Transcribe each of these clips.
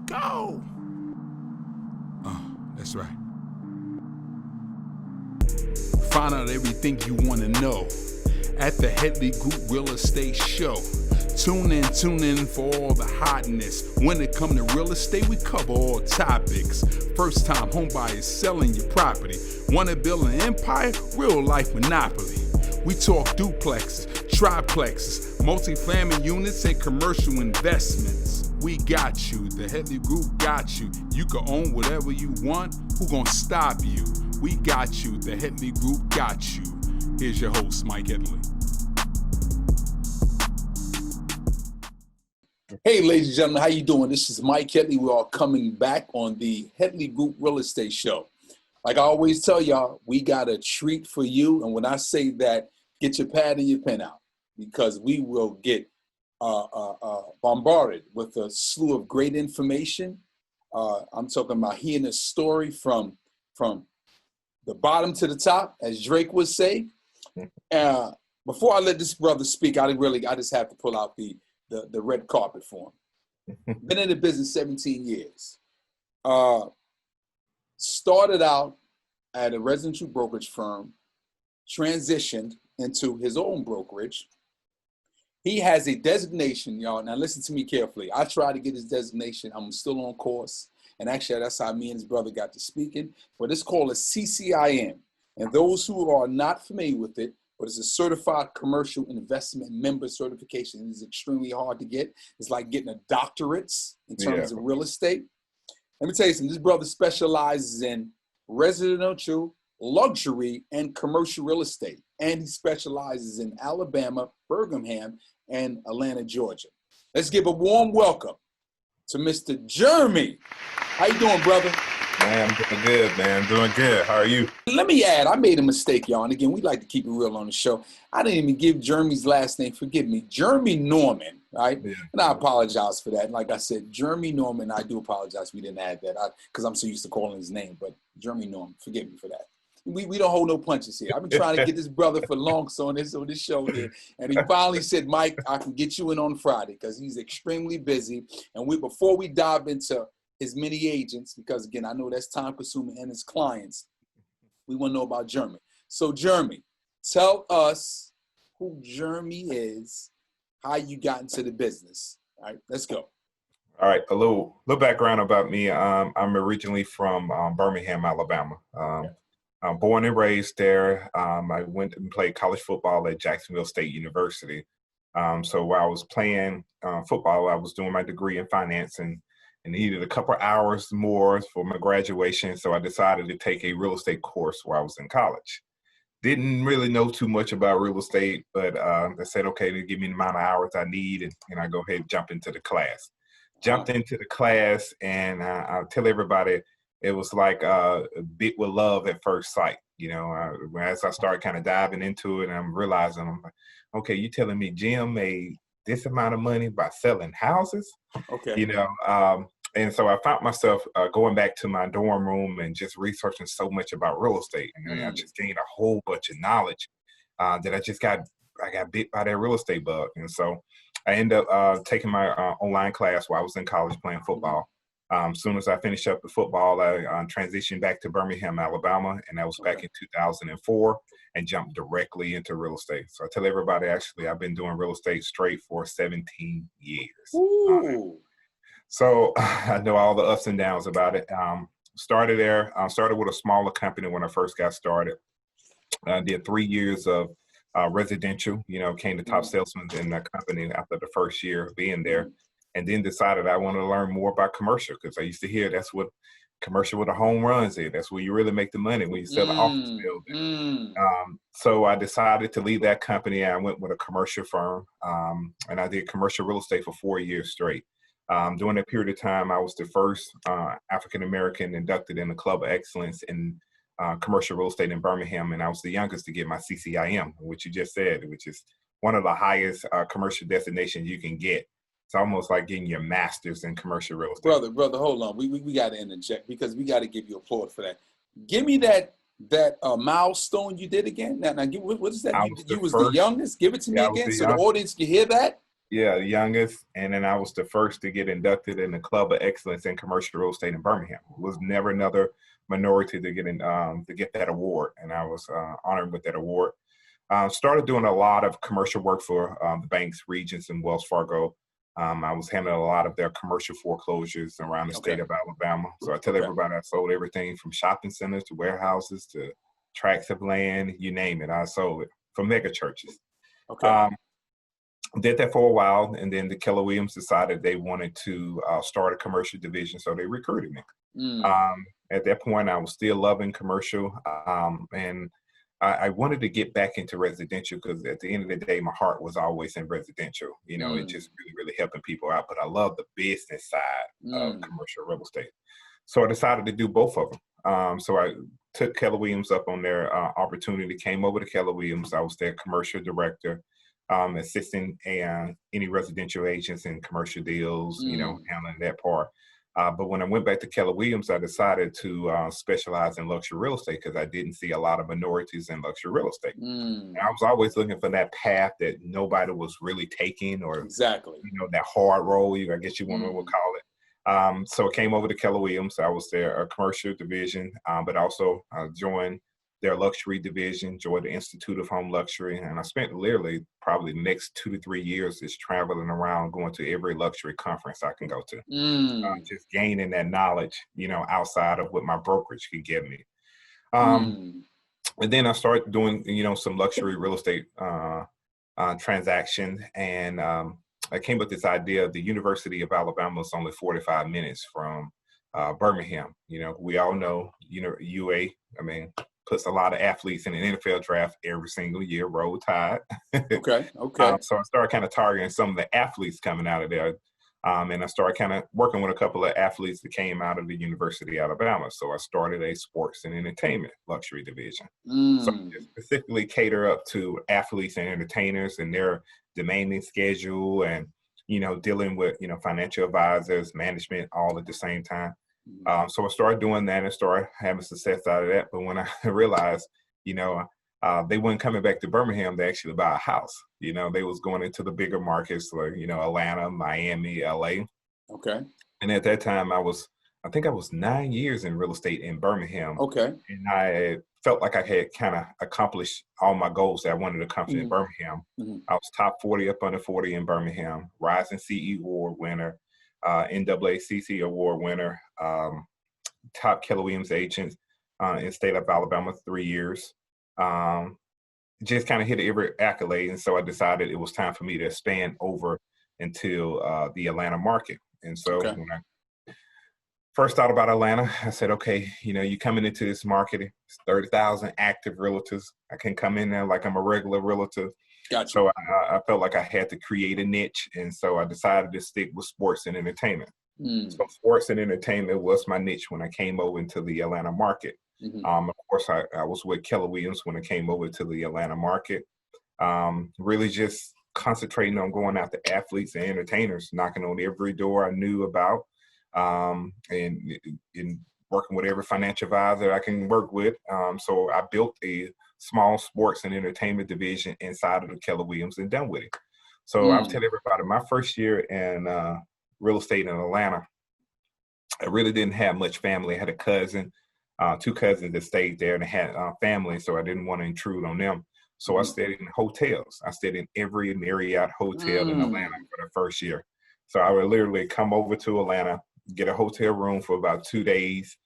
Go! That's right. Find out everything you want to know at the Headley Group Real Estate Show. Tune in for all the hotness. When it come to real estate, we cover all topics. First time home buyers selling your property. Want to build an empire? Real life monopoly. We talk duplexes, triplexes, multifamily units, and commercial investments. We got you. The Headley Group got you. You can own whatever you want. Who gonna stop you? We got you. The Headley Group got you. Here's your host, Mike Headley. Hey, ladies and gentlemen, how you doing? This is Mike Headley. We are coming back on the Headley Group Real Estate Show. Like I always tell y'all, we got a treat for you. And when I say that, get your pad and your pen out, because we will get bombarded with a slew of great information. I'm talking about hearing a story from the bottom to the top, as Drake would say. Before I let this brother speak, I just have to pull out the red carpet for him. Been in the business 17 years. Started out at a residential brokerage firm, transitioned into his own brokerage. He has a designation, y'all. Now listen to me carefully. I tried to get his designation. I'm still on course. And actually, that's how me and his brother got to speaking. But it's called a CCIM. And those who are not familiar with it, but it's a certified commercial investment member certification. It is extremely hard to get. It's like getting a doctorate in terms of real estate. Let me tell you something. This brother specializes in residential, luxury, and commercial real estate. And he specializes in Alabama, Birmingham, and Atlanta, Georgia. Let's give a warm welcome to Mr. Jeremy. How you doing, brother? Man, I'm doing good, man. Doing good. How are you? Let me add, I made a mistake, y'all. And again, we like to keep it real on the show. I didn't even give Jeremy's last name. Forgive me. Jeremy Norman, right? Yeah. And I apologize for that. And like I said, Jeremy Norman, I do apologize. We didn't add that because I'm so used to calling his name. But Jeremy Norman, forgive me for that. We don't hold no punches here. I've been trying to get this brother for long on this show here. And he finally said, Mike, I can get you in on Friday because he's extremely busy. And before we dive into his many agents, because again, I know that's time consuming, and his clients, we want to know about Jeremy. So Jeremy, tell us who Jeremy is, how you got into the business. All right, let's go. All right, a little background about me. I'm originally from Birmingham, Alabama. I'm born and raised there. I went and played college football at Jacksonville State University. So while I was playing football, I was doing my degree in finance and needed a couple hours more for my graduation. So I decided to take a real estate course while I was in college. Didn't really know too much about real estate, but they said, okay, they give me the amount of hours I need, and I go ahead and jump into the class. Jumped into the class, and I'll tell everybody, it was like a bit with love at first sight. You know, as I started kind of diving into it, and I'm realizing, I'm like, okay, you telling me Jim made this amount of money by selling houses? Okay. You know, and so I found myself going back to my dorm room and just researching so much about real estate. And I just gained a whole bunch of knowledge that I got bit by that real estate bug. And so I ended up taking my online class while I was in college playing football. As soon as I finished up the football, I transitioned back to Birmingham, Alabama, and that was back in 2004, and jumped directly into real estate. So I tell everybody, actually, I've been doing real estate straight for 17 years. So I know all the ups and downs about it. Started with a smaller company when I first got started. I did 3 years of residential, came the top salesman in the company after the first year of being there. And then decided I wanted to learn more about commercial, because I used to hear that's what commercial with the home runs is. That's where you really make the money, when you sell an office building. So I decided to leave that company. I went with a commercial firm, and I did commercial real estate for 4 years straight. During that period of time, I was the first African-American inducted in the Club of Excellence in commercial real estate in Birmingham, and I was the youngest to get my CCIM, which you just said, which is one of the highest commercial designations you can get. It's almost like getting your master's in commercial real estate. Brother, hold on. We got to interject, because we got to give you applause for that. Give me that milestone you did again. Now, what is that? You was the youngest. Give it to me again, so the audience can hear that. Yeah, youngest, and then I was the first to get inducted in the Club of Excellence in Commercial Real Estate in Birmingham. Was never another minority to get that award, and I was honored with that award. Started doing a lot of commercial work for the banks, Regions, and Wells Fargo. I was handling a lot of their commercial foreclosures around the state of Alabama. So I tell everybody I sold everything from shopping centers to warehouses to tracts of land, you name it. I sold it for mega churches. Did that for a while, and then the Keller Williams decided they wanted to start a commercial division, so they recruited me. At that point, I was still loving commercial, and I wanted to get back into residential because at the end of the day, my heart was always in residential. You know, it just really helping people out. But I love the business side of commercial real estate. So I decided to do both of them. So I took Keller Williams up on their opportunity, came over to Keller Williams. I was their commercial director, assisting any residential agents in commercial deals, you know, handling that part. But when I went back to Keller Williams, I decided to specialize in luxury real estate because I didn't see a lot of minorities in luxury real estate. And I was always looking for that path that nobody was really taking, or you know, that hard role, I guess you want to call it. So I came over to Keller Williams. I was their commercial division, but also joined their luxury division, joined the Institute of Home Luxury. And I spent literally probably the next 2 to 3 years just traveling around, going to every luxury conference I can go to, just gaining that knowledge, you know, outside of what my brokerage could give me. And then I started doing, you know, some luxury real estate transactions. And I came with this idea of the University of Alabama is only 45 minutes from Birmingham. You know, we all know, you know, UA, I mean, puts a lot of athletes in an NFL draft every single year, Roll Tide. So I started kind of targeting some of the athletes coming out of there. And I started kind of working with a couple of athletes that came out of the University of Alabama. So I started a sports and entertainment luxury division. So I specifically cater up to athletes and entertainers and their demanding schedule and, you know, dealing with, you know, financial advisors, management, all at the same time. So I started doing that and started having success out of that. But when I realized, you know, they weren't coming back to Birmingham to actually buy a house. You know, they was going into the bigger markets like, you know, Atlanta, Miami, LA. And at that time I think I was 9 years in real estate in Birmingham. And I felt like I had kind of accomplished all my goals that I wanted to accomplish in Birmingham. I was top 40 up under 40 in Birmingham, Rising CE Award winner, NAACC Award winner, top Keller Williams agent in state of Alabama 3 years. Just kind of hit every accolade. And so I decided it was time for me to expand over into the Atlanta market. And so when I first thought about Atlanta, I said, okay, you know, you coming into this market, it's 30,000 active realtors. I can come in there like I'm a regular realtor. So I felt like I had to create a niche. And so I decided to stick with sports and entertainment. So sports and entertainment was my niche when I came over into the Atlanta market. Of course, I was with Keller Williams when I came over to the Atlanta market. Really just concentrating on going after athletes and entertainers, knocking on every door I knew about, and working with every financial advisor I can work with. So I built a small sports and entertainment division inside of the Keller Williams and done with it. So I'll tell everybody, my first year in real estate in Atlanta, I really didn't have much family. I had a cousin, 2 cousins that stayed there and had family, so I didn't want to intrude on them. So I stayed in hotels. I stayed in every Marriott hotel in Atlanta for the first year. So I would literally come over to Atlanta, get a hotel room for about 2 days,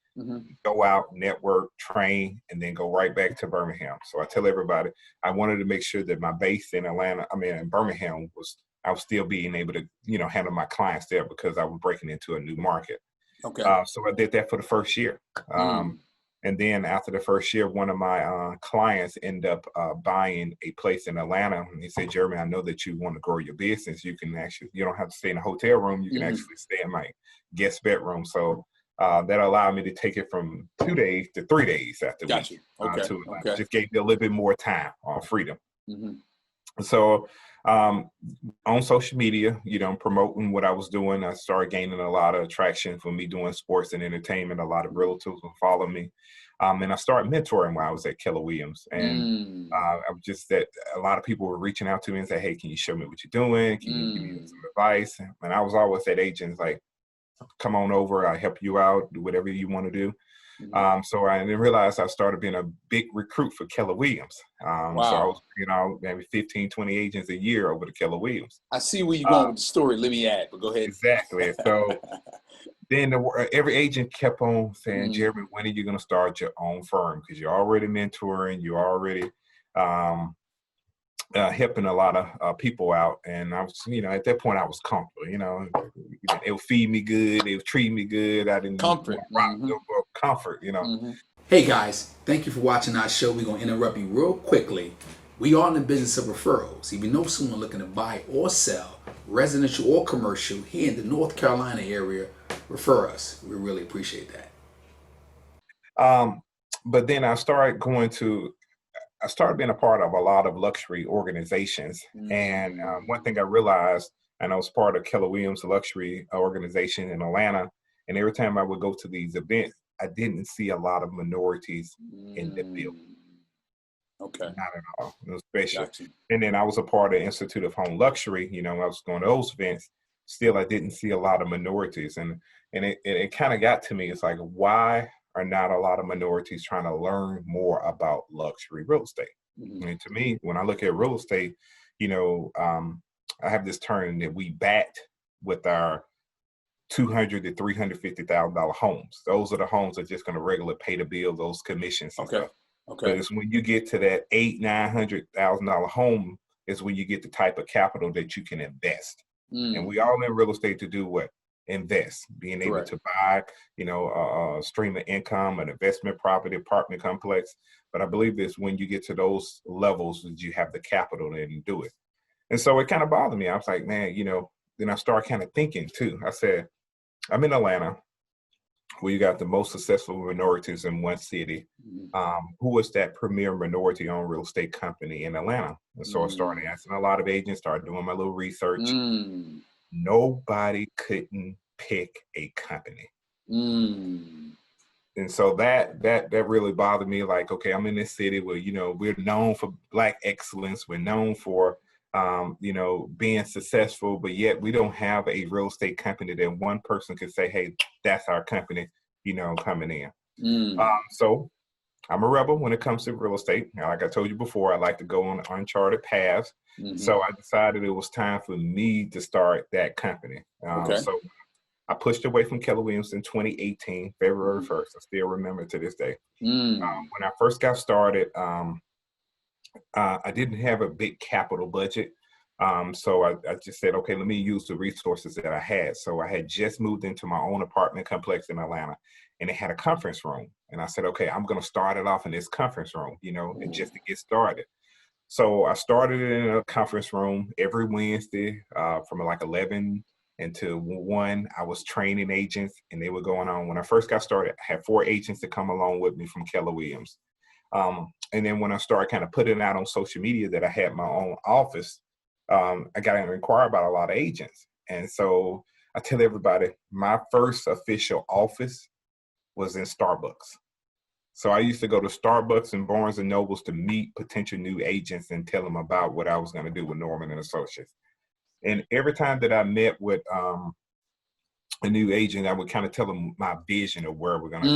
go out, network, train, and then go right back to Birmingham. So I tell everybody, I wanted to make sure that my base in in Birmingham I was still being able to, you know, handle my clients there because I was breaking into a new market. So I did that for the first year. And then after the first year, one of my clients ended up buying a place in Atlanta. And he said, Jeremy, I know that you want to grow your business. You don't have to stay in a hotel room. You can actually stay in my guest bedroom. So that allowed me to take it from 2 days to 3 days after week. To Atlanta. Just gave me a little bit more time on freedom. So on social media, promoting what I was doing, I started gaining a lot of attraction for me doing sports and entertainment. A lot of realtors would follow me. And I started mentoring when I was at Keller Williams. And I was just that a lot of people were reaching out to me and say, hey, can you show me what you're doing? Can you give me some advice? And I was always that agent, like, come on over, I'll help you out, do whatever you want to do. So I didn't realize I started being a big recruit for Keller Williams. Wow. So I was, maybe 15, 20 agents a year over to Keller Williams. I see where you're going with the story. Let me add, but go ahead. Exactly. So then every agent kept on saying, Jeremy, when are you going to start your own firm? Because you're already mentoring, you're already helping a lot of people out. And I was, at that point I was comfortable, they would feed me good. They would treat me good. I didn't comfort. Comfort, Hey guys, thank you for watching our show. We're going to interrupt you real quickly. We are in the business of referrals. If you know someone looking to buy or sell, residential or commercial, here in the North Carolina area, refer us. We really appreciate that. But then I started being a part of a lot of luxury organizations. And one thing I realized, and I was part of Keller Williams luxury organization in Atlanta. And every time I would go to these events, I didn't see a lot of minorities in the building. Okay. Not at all, especially. Gotcha. And then I was a part of Institute of Home Luxury. I was going to those events. Still, I didn't see a lot of minorities. And it kind of got to me. It's like, why are not a lot of minorities trying to learn more about luxury real estate? And to me, when I look at real estate, I have this term that we bat with our $200,000 to $350,000 homes. Those are the homes that are just going to regularly pay the bills, those commissions. Okay. But it's when you get to that $800,000-$900,000 home is when you get the type of capital that you can invest. And we all in real estate to do what? Invest, being able to buy, a stream of income, an investment property, apartment complex. But I believe it's when you get to those levels that you have the capital to do it. And so it kind of bothered me. I was like, man, then I started kind of thinking too. I said, I'm in Atlanta, where you got the most successful minorities in one city. Who is that premier minority-owned real estate company in Atlanta? And so I started asking a lot of agents, started doing my little research. Nobody couldn't pick a company. And so that really bothered me. Like, okay, I'm in this city where, we're known for Black excellence. We're known for, being successful, but yet we don't have a real estate company that one person could say, hey, that's our company, coming in. So I'm a rebel when it comes to real estate. Like I told you before, I like to go on uncharted paths. So I decided it was time for me to start that company. So I pushed away from Keller Williams in 2018, February 1st. I still remember to this day. When I first got started, I didn't have a big capital budget. So I just said, okay, let me use the resources that I had. So I had just moved into my own apartment complex in Atlanta, and it had a conference room. And I said, okay, I'm going to start it off in this conference room, and just to get started. So I started it in a conference room every Wednesday from like 11 until 1. I was training agents, and they were going on. When I first got started, I had 4 agents to come along with me from Keller Williams. And then when I started kind of putting it out on social media that I had my own office, I got inquired about a lot of agents. And so I tell everybody, my first official office was in Starbucks. So I used to go to Starbucks and Barnes and Nobles to meet potential new agents and tell them about what I was going to do with Norman and Associates. And every time that I met with a new agent, I would kind of tell them my vision of where we're going to go.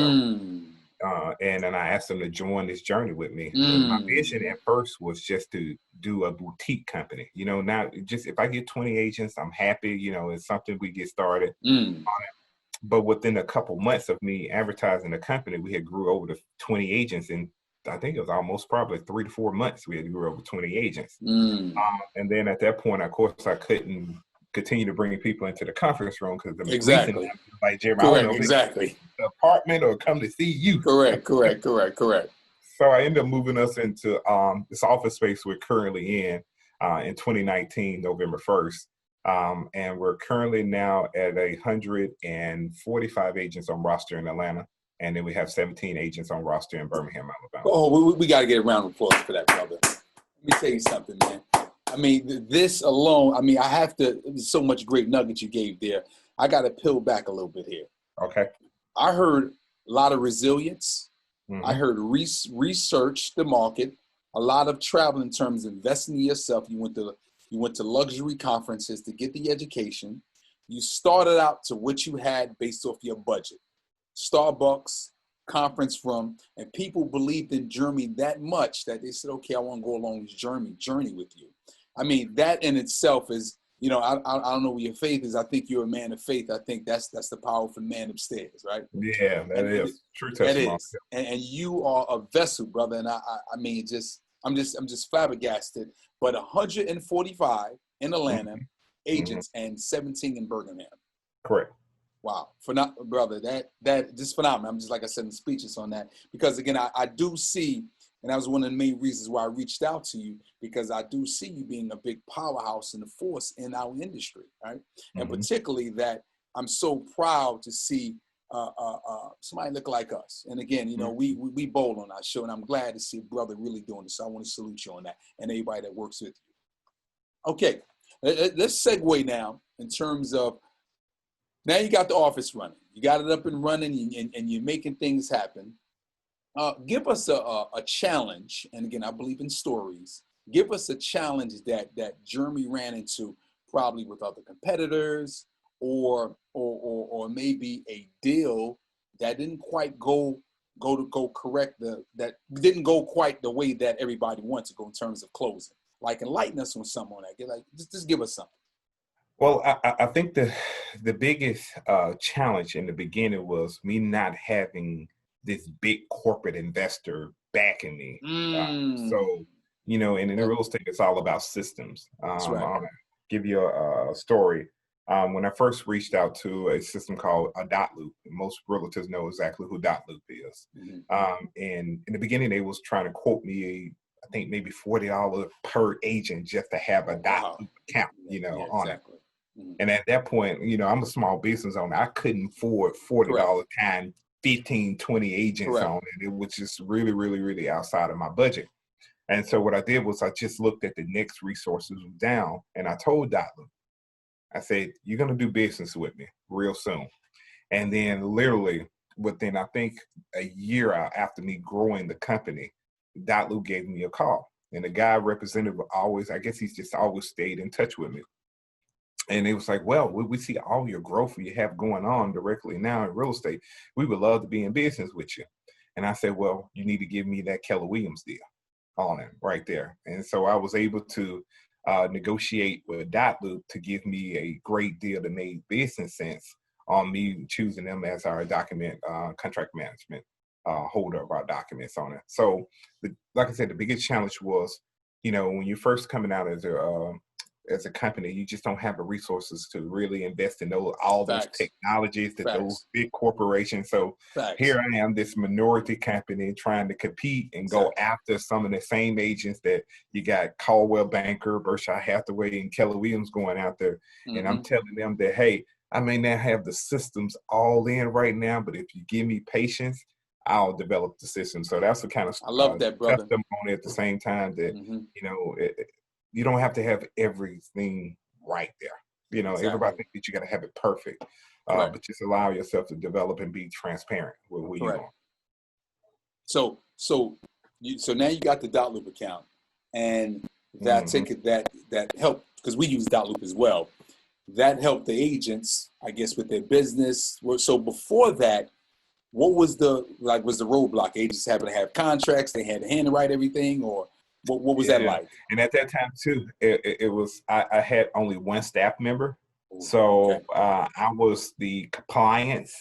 And then I asked them to join this journey with me. My vision at first was just to do a boutique company. Now just if I get 20 agents, I'm happy. It's something we get started on it. But within a couple months of me advertising the company, we had grew over to 20 agents. And I think it was almost probably 3 to 4 months we had grew over 20 agents. And then at that point, of course, I couldn't continue to bring people into the conference room because the reason, like Jeremy, I don't know if the apartment or come to see you. Correct. So I ended up moving us into this office space we're currently in 2019, November 1st. And we're currently now at 145 agents on roster in Atlanta. And then we have 17 agents on roster in Birmingham, Alabama. Oh, we got to get a round of applause for that, brother. Let me tell you something, man. I mean, this alone, I mean, I have to, there's so much great nuggets you gave there. I got to peel back a little bit here. Okay. I heard a lot of resilience. I Mm-hmm. heard research the market, a lot of travel in terms of investing in yourself. You went to luxury conferences to get the education. You started out to what you had based off your budget. Starbucks, conference room, and people believed in Germany that much that they said, okay, I want to go along this journey with you. I mean, that in itself is, you know, I don't know what your faith is. I think you're a man of faith. I think that's the powerful man upstairs, right? Yeah, that And is true that testimony. is, and you are a vessel, brother. And I mean, I'm just flabbergasted. But 145 in Atlanta, Mm-hmm. Mm-hmm. agents, and 17 in Birmingham. Correct. Wow, brother, that just phenomenal. I'm just, like I said, in speeches on that, because again, I do see, and that was one of the main reasons why I reached out to you, because I do see you being a big powerhouse and a force in our industry, right? And Mm-hmm. particularly that I'm so proud to see somebody look like us. And again, you know, we bold on our show, and I'm glad to see a brother really doing this. So I want to salute you on that, and everybody that works with you. Okay, let's segue now in terms of, now you got the office running. You got it up and running, and you're making things happen. Give us a challenge, and again, I believe in stories. Give us a challenge that Jeremy ran into, probably with other competitors, or maybe a deal that didn't quite go correct, that didn't go quite the way that everybody wants to go in terms of closing. Like, enlighten us on something on that. Like, just give us something. Well, I think the biggest challenge in the beginning was me not having this big corporate investor backing me. So, you know, and in real estate, it's all about systems. That's right. I'll give you a story. When I first reached out to a system called a dot loop, most realtors know exactly who dot loop is. And in the beginning, they was trying to quote me I think maybe $40 per agent just to have a dot loop account, you know, on it. And at that point, you know, I'm a small business owner. I couldn't afford $40 times 15, 20 agents on it. It was just really, really, really outside of my budget. And so what I did was I just looked at the next resources down, and I told Dotloop, I said, you're going to do business with me real soon. And then literally within, I think, a year after me growing the company, Dotloop gave me a call. And the guy representative always, I guess he's just always stayed in touch with me. And it was like, well, we see all your growth you have going on directly now in real estate. We would love to be in business with you. And I said, well, you need to give me that Keller Williams deal on it right there. And so I was able to negotiate with Dotloop to give me a great deal that made business sense on me choosing them as our document contract management holder of our documents on it. So like I said, the biggest challenge was, you know, when you're first coming out as a company, you just don't have the resources to really invest in all those technologies that those big corporations. So here I am, this minority company trying to compete and go after some of the same agents that you got Caldwell Banker, Berkshire Hathaway, and Keller Williams going out there. And I'm telling them that, hey, I may not have the systems all in right now, but if you give me patience, I'll develop the system. So that's the kind of I love that, brother. testimony at the same time that, you know, you don't have to have everything right there. You know, everybody thinks that you got to have it perfect, but just allow yourself to develop and be transparent with where you're going. So now you got the Dotloop account, and that ticket that helped, because we use Dotloop as well. That helped the agents, I guess, with their business. So before that, what was the roadblock? Agents having to have contracts, they had to handwrite everything, or what was that like? And at that time too, it was I had only one staff member, so I was the compliance,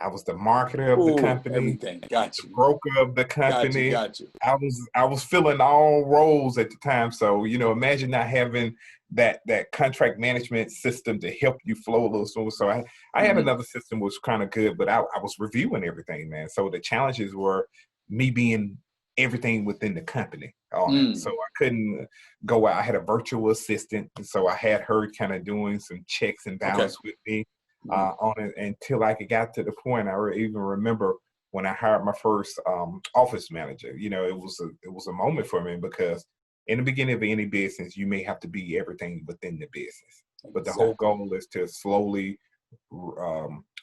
I was the marketer of the company, everything. Got you. The broker of the company. Got you. I was filling all roles at the time. So, you know, imagine not having that contract management system to help you flow a little smooth. So I had another system which was kind of good, but I was reviewing everything, man. So the challenges were me being everything within the company on it. So I couldn't go out. I had a virtual assistant, and so I had her kind of doing some checks and balance with me on it until I got to the point. I even remember when I hired my first office manager. You know, it was a moment for me because in the beginning of any business, you may have to be everything within the business. But the Exactly. whole goal is to slowly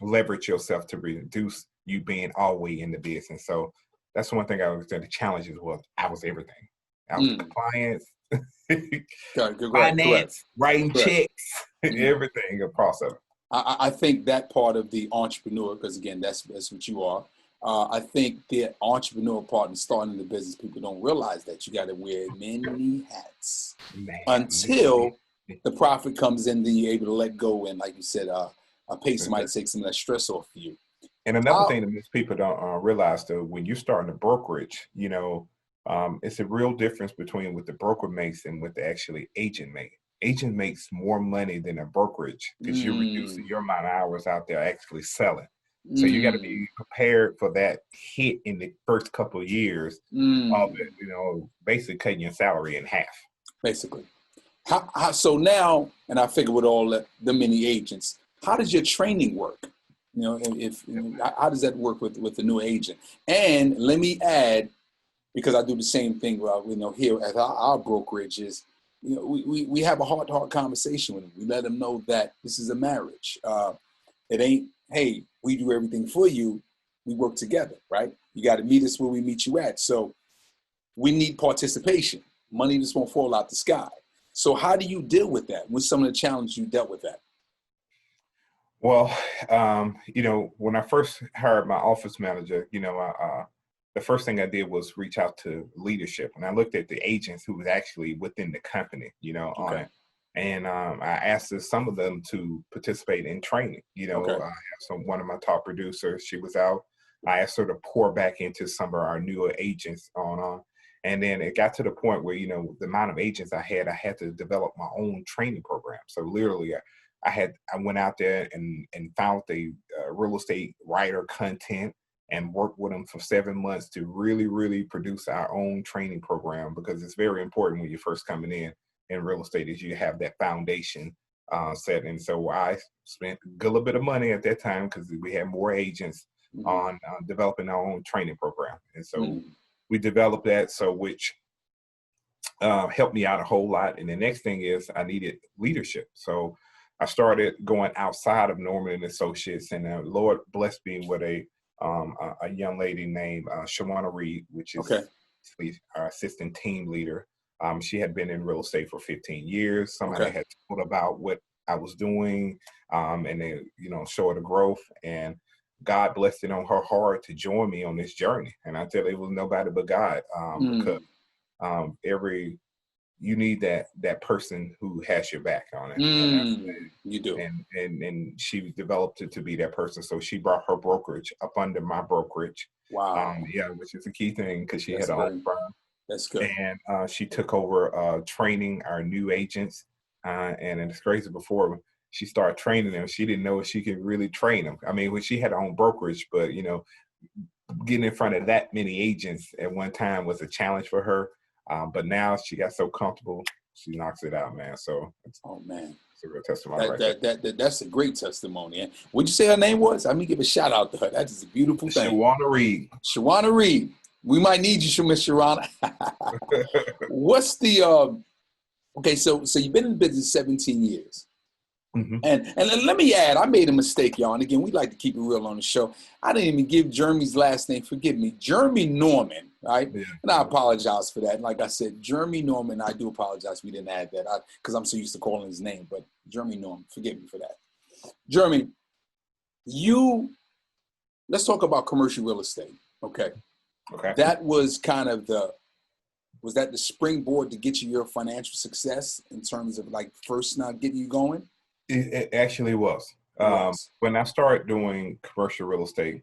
leverage yourself to reduce you being all the way in the business. So that's one thing I was saying. The challenges was I was everything. I was compliance, finance, writing checks, everything across of it. I think that part of the entrepreneur, because again, that's what you are. I think the entrepreneur part and starting the business, people don't realize that you got to wear many hats until the profit comes in. Then you're able to let go and, like you said, pay somebody to take some of that stress off of you. And another thing that most people don't realize, though, when you're starting a brokerage, you know, it's a real difference between what the broker makes and what the actually agent makes. Agent makes more money than a brokerage because you're reducing your amount of hours out there actually selling. So you got to be prepared for that hit in the first couple of years of it, you know, basically cutting your salary in half. Basically. So now, and I figure with all the many agents, how does your training work? You know, how does that work with the new agent? And let me add, because I do the same thing, you know, here at our brokerage is, you know, we have a heart-to-heart conversation with them. We let them know that this is a marriage. It ain't, hey, we do everything for you. We work together, right? You got to meet us where we meet you at. So we need participation. Money just won't fall out the sky. So how do you deal with that? What's some of the challenges you dealt with that? Well, you know, when I first hired my office manager, you know, the first thing I did was reach out to leadership, and I looked at the agents who was actually within the company, you know, on it. And I asked some of them to participate in training. You know, I have one of my top producers, she was out. I asked her to pour back into some of our newer agents on. And then it got to the point where, you know, the amount of agents I had to develop my own training program. So literally, I went out there and found the real estate writer content and worked with them for 7 months to really produce our own training program, because it's very important when you're first coming in real estate is you have that foundation set. And so I spent a good little bit of money at that time because we had more agents on developing our own training program. And so we developed that, so which helped me out a whole lot. And the next thing is I needed leadership. So I started going outside of Norman and Associates, and Lord blessed me with a young lady named Shawana Reed, which is our assistant team leader. She had been in real estate for 15 years. Somebody had told about what I was doing, and they, you know, showed the growth, and God blessed it on her heart to join me on this journey. And I tell you, it was nobody but God, because you need that person who has your back on it. And you do. And she developed it to be that person. So she brought her brokerage up under my brokerage. Wow. Which is a key thing because she had her own firm. That's good. And she took over training our new agents. And it's crazy, before she started training them, she didn't know if she could really train them. I mean, when she had her own brokerage, but, you know, getting in front of that many agents at one time was a challenge for her. But now she got so comfortable, she knocks it out, man. So, it's a real testimony. That's a great testimony. And what'd you say her name was? Let me give a shout out to her. That is a beautiful thing. Shawana Reed. Shawana Reed. We might need you, Miss Shawana. What's the okay? So you've been in business 17 years. And let me add, I made a mistake, y'all. And again, we like to keep it real on the show. I didn't even give Jeremy's last name. Forgive me, Jeremy Norman, right? Yeah. And I apologize for that. And like I said, Jeremy Norman, I do apologize. We didn't add that because I'm so used to calling his name. But Jeremy Norman, forgive me for that. Jeremy, let's talk about commercial real estate. Okay. That was kind of was that the springboard to get you your financial success in terms of like first not getting you going? It actually was. When I started doing commercial real estate,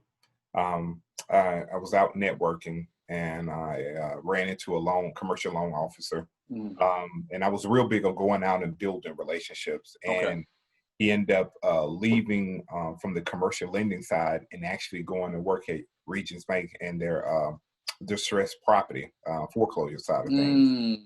I was out networking, and I ran into a commercial loan officer. And I was real big on going out and building relationships. And he ended up leaving from the commercial lending side and actually going to work at Regions Bank and their distressed property foreclosure side of things.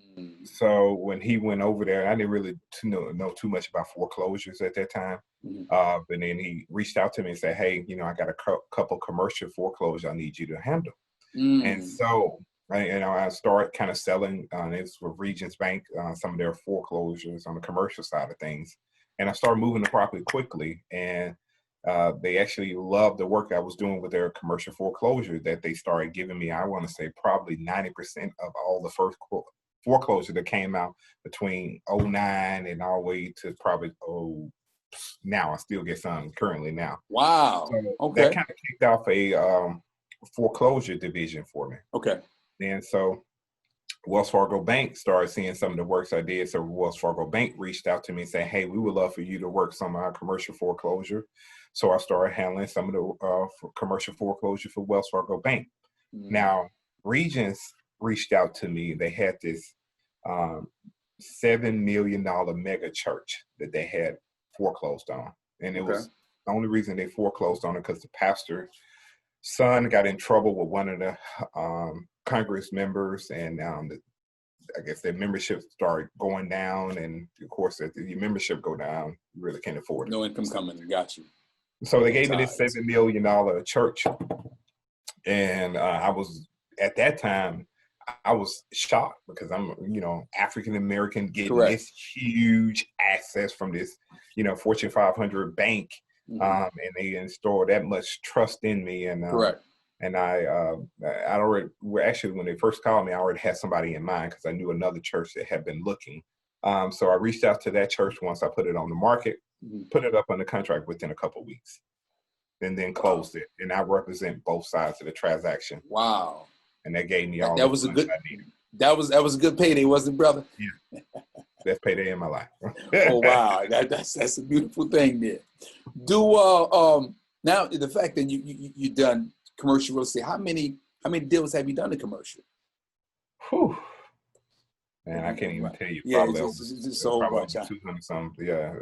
So when he went over there, I didn't really know too much about foreclosures at that time. And then he reached out to me and said, hey, you know, I got a couple commercial foreclosures I need you to handle. And so I started kind of selling. It's with Regions Bank, some of their foreclosures on the commercial side of things, and I started moving the property quickly. And they actually loved the work I was doing with their commercial foreclosure that they started giving me. I want to say probably 90% of all the first foreclosure that came out between '09 and all the way to probably now I still get some currently now. Wow. So Okay. that kind of kicked off a foreclosure division for me. Okay. And so Wells Fargo Bank started seeing some of the works I did. So Wells Fargo Bank reached out to me and said, hey, we would love for you to work some of our commercial foreclosure. So I started handling some of the commercial foreclosure for Wells Fargo Bank. Now, Regions reached out to me. They had this $7 million mega church that they had foreclosed on. And it was the only reason they foreclosed on it because the pastor's son got in trouble with one of the Congress members, and I guess their membership started going down. And of course, if your membership go down, you really can't afford it. No income coming. Got you. So they gave me this $7 million church. And I was, at that time, I was shocked because I'm, African-American getting this huge access from this, Fortune 500 bank. And they installed that much trust in me. And and I already, actually, when they first called me, I already had somebody in mind because I knew another church that had been looking. So I reached out to that church once I put it on the market, put it up on the contract within a couple of weeks, and then closed it. And I represent both sides of the transaction. Wow. And that gave me all that was a good, that was a good payday, wasn't it, brother? Yeah. Best payday in my life. Oh, wow. That's a beautiful thing there. Now the fact that you done commercial real estate, how many deals have you done in commercial? Whew. Man, I can't even tell you. Probably it's so much. 200 something. Yeah,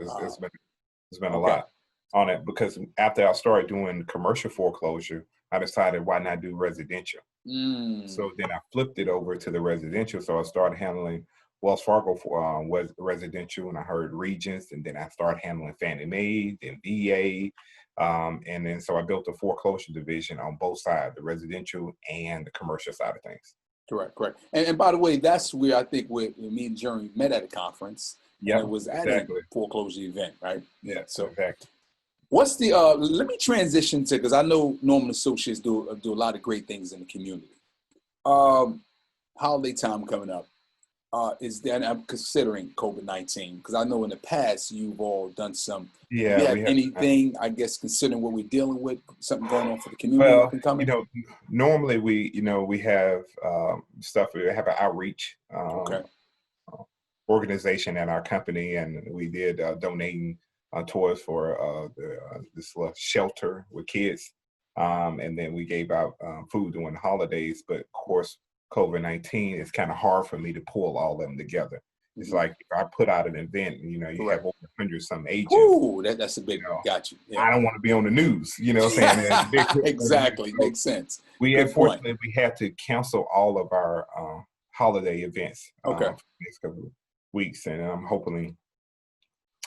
it's been a lot on it, because after I started doing commercial foreclosure, I decided why not do residential. So then I flipped it over to the residential. So I started handling Wells Fargo for residential, and I heard Regions, and then I started handling Fannie Mae, then VA, and then so I built a foreclosure division on both sides, the residential and the commercial side of things. Correct. And by the way, that's where I think me and Jeremy met at a conference. Yeah, it was at a foreclosure event, right? Yeah, so exactly. What's the let me transition to, because I know Norman Associates do a lot of great things in the community. Holiday time coming up. Is that, I'm considering COVID-19, because I know in the past you've all done some. Yeah. Do you have anything, I guess, considering what we're dealing with, something going on for the community? Well, normally we have stuff. We have an outreach organization at our company, and we did donating toys for this shelter with kids, and then we gave out food during the holidays. But of course, COVID-19, it's kind of hard for me to pull all of them together. It's like if I put out an event, you have over 100-some agents. Ooh, that's a big one. Got you. Yeah. I don't want to be on the news, what I'm saying? Exactly. Makes sense. Unfortunately, we had to cancel all of our holiday events for the next couple of weeks. And I'm hoping,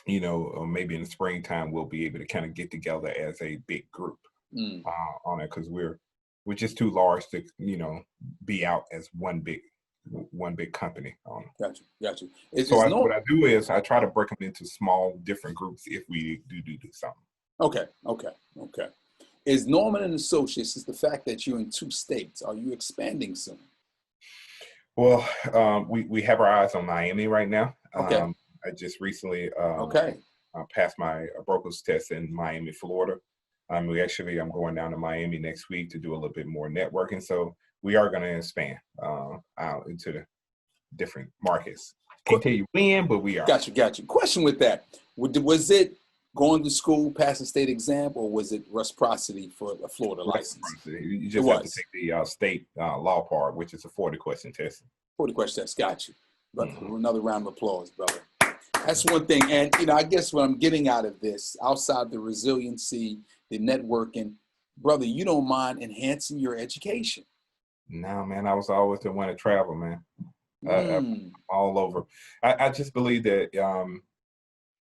maybe in the springtime, we'll be able to kind of get together as a big group on it, because we're just too large to, be out as one big company. Got you. What I do is I try to break them into small, different groups if we do something. Okay. Is Norman and Associates, is the fact that you're in 2 states, are you expanding soon? Well, we have our eyes on Miami right now. Okay. I just recently passed my broker's test in Miami, Florida. I'm going down to Miami next week to do a little bit more networking. So we are going to expand out into the different markets. Can't tell you when, but we are. Got you. Question with that. Was it going to school, pass a state exam, or was it reciprocity for a Florida license? You just have to take the state law part, which is a 40-question test. 40-question test. Got you. But another round of applause, brother. That's one thing. And, I guess what I'm getting out of this, outside the resiliency, the networking, brother, you don't mind enhancing your education. No, man, I was always the one to travel, man. All over. I just believe that,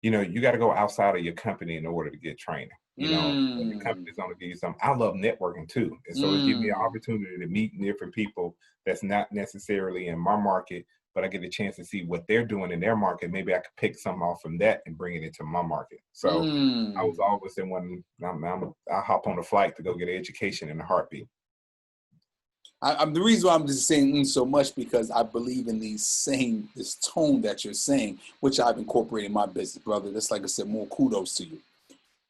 you got to go outside of your company in order to get training. you know, and the company's going to give you something. I love networking too. And so it gives me an opportunity to meet different people that's not necessarily in my market, but I get a chance to see what they're doing in their market. Maybe I could pick some off from that and bring it into my market. So I was always in one, I hop on a flight to go get an education in a heartbeat. I'm the reason why I'm just saying so much, because I believe in this tone that you're saying, which I've incorporated in my business, brother. That's, like I said, more kudos to you.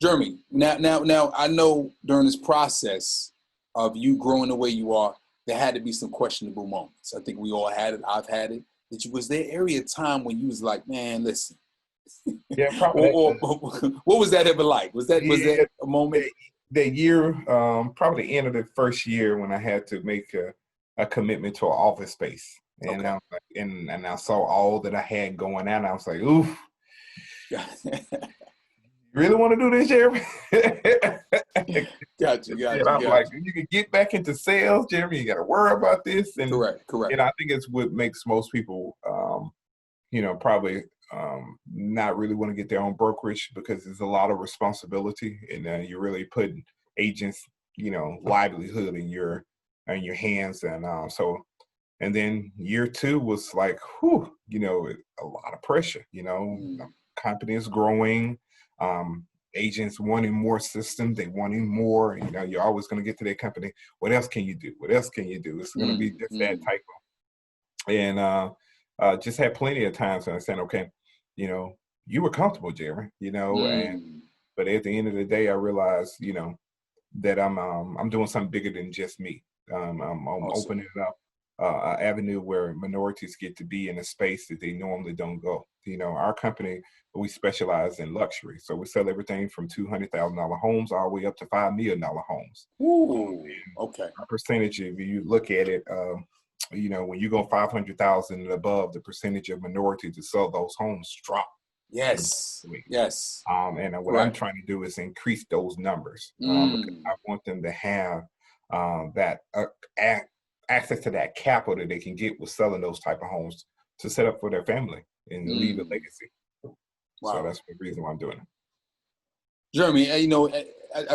Jeremy, now I know during this process of you growing the way you are, there had to be some questionable moments. I think we all had it. I've had it. Was there area of time when you was like, man, listen? Yeah, probably. What was that ever like? Was that a moment? That year, probably the end of the first year, when I had to make a commitment to an office space, and I was like, and I saw all that I had going on. I was like, oof. You really want to do this, Jeremy? Gotcha. I'm like, you can get back into sales, Jeremy. You got to worry about this. And correct. And I think it's what makes most people, probably not really want to get their own brokerage, because there's a lot of responsibility, and you're really putting agents, livelihood in your hands, and then year two was like, whew, a lot of pressure. Company is growing, agents wanting more systems, they wanting more. You're always going to get to their company. What else can you do? What else can you do? It's going to be just that type of. And just had plenty of times when I said, okay, you were comfortable, Jeremy, but at the end of the day, I realized, that I'm doing something bigger than just me. I'm awesome. Opening up an avenue where minorities get to be in a space that they normally don't go. Our company, we specialize in luxury. So we sell everything from $200,000 homes all the way up to $5 million homes. Ooh, okay. Our percentage, if you look at it, when you go 500,000 and above, the percentage of minorities to sell those homes drop. Yes. And what I'm trying to do is increase those numbers. Because I want them to have that access to that capital that they can get with selling those type of homes to set up for their family and to leave a legacy. Wow. So that's the reason why I'm doing it. Jeremy,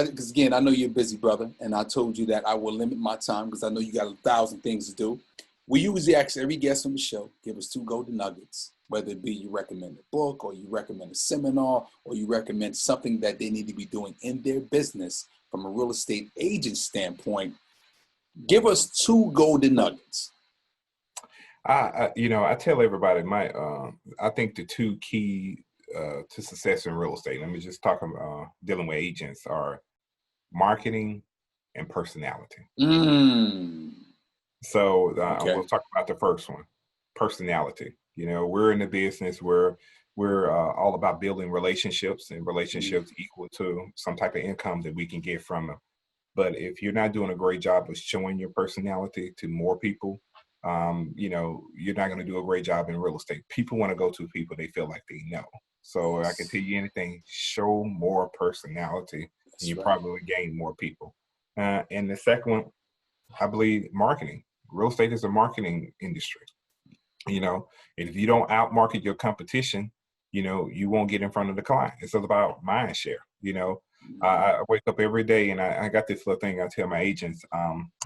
because again, I know you're a busy brother, and I told you that I will limit my time because I know you got 1,000 things to do. We usually ask every guest on the show, give us 2 golden nuggets, whether it be you recommend a book, or you recommend a seminar, or you recommend something that they need to be doing in their business from a real estate agent standpoint. Give us 2 golden nuggets. I tell everybody I think the 2 key to success in real estate, let me just talk about dealing with agents, are marketing and personality. So we'll talk about the first one, personality. We're in the business where we're all about building relationships, and relationships equal to some type of income that we can get from them. But if you're not doing a great job of showing your personality to more people, you're not going to do a great job in real estate. People want to go to people they feel like they know. So I can tell you anything, show more personality, and you probably gain more people. And the second one, I believe, marketing. Real estate is a marketing industry. If you don't outmarket your competition, you won't get in front of the client. It's all about mind share. I wake up every day and I got this little thing I tell my agents.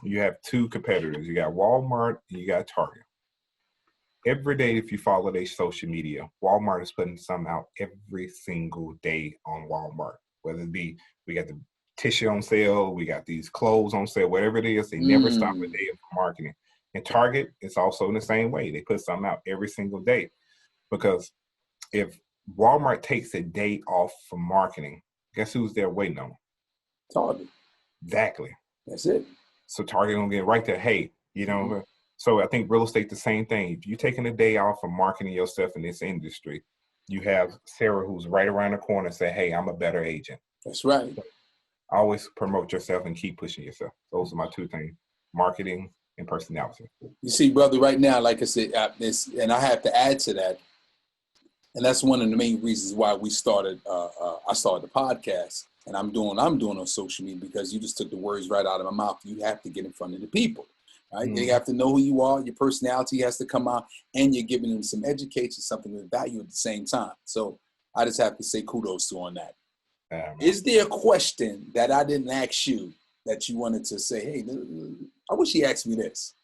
You have 2 competitors. You got Walmart and you got Target. Every day, if you follow their social media, Walmart is putting something out every single day on Walmart. Whether it be, we got the tissue on sale, we got these clothes on sale, whatever it is, they never stop a day of marketing. And Target is also in the same way. They put something out every single day. Because if Walmart takes a day off from marketing, guess who's there waiting on? Target. Exactly. That's it. So Target gonna get right there. Hey, So I think real estate the same thing. If you're taking a day off from marketing yourself in this industry, you have Sarah who's right around the corner say, hey, I'm a better agent. That's right. So always promote yourself and keep pushing yourself. Those are my 2 things: marketing and personality. You see, brother, right now, like I said, and I have to add to that, and that's one of the main reasons why we started. I started the podcast, and I'm doing on social media, because you just took the words right out of my mouth. You have to get in front of the people, right? They have to know who you are. Your personality has to come out, and you're giving them some education, something of value at the same time. So I just have to say kudos to on that. Is there a question that I didn't ask you that you wanted to say, hey, I wish he asked me this?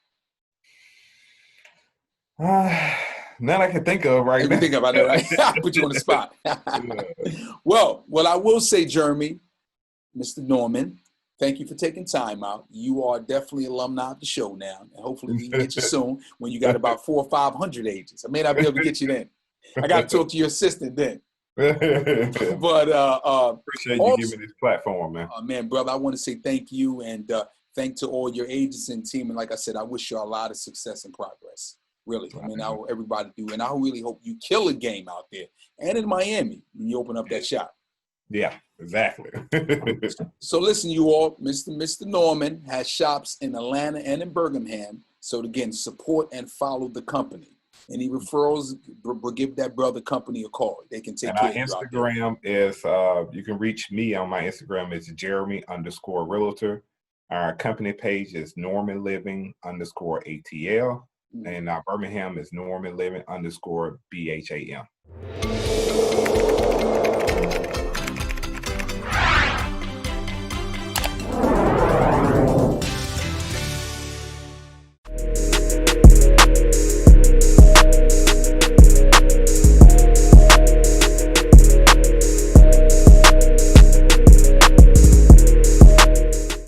None I can think of right now. Think about it, right? I put you on the spot. Well, I will say, Jeremy, Mr. Norman, thank you for taking time out. You are definitely alumni of the show now, and hopefully we can get you soon when you got about 400 or 500 agents. I may not be able to get you then. I got to talk to your assistant then. But appreciate you giving me this platform, man. Man, brother, I want to say thank you, and thank to all your agents and team. And like I said, I wish you a lot of success and progress. Really, I mean, I hope everybody do, and I really hope you kill a game out there and in Miami when you open up that shop. Yeah, exactly. So listen, you all, Mr. Norman has shops in Atlanta and in Birmingham. So again, support and follow the company. Any referrals, give that brother company a call. They can take care of you. Our Instagram is, you can reach me on my Instagram is Jeremy_Realtor. Our company page is NormanLiving_ATL. And our Birmingham is NormanLiving_BHAM.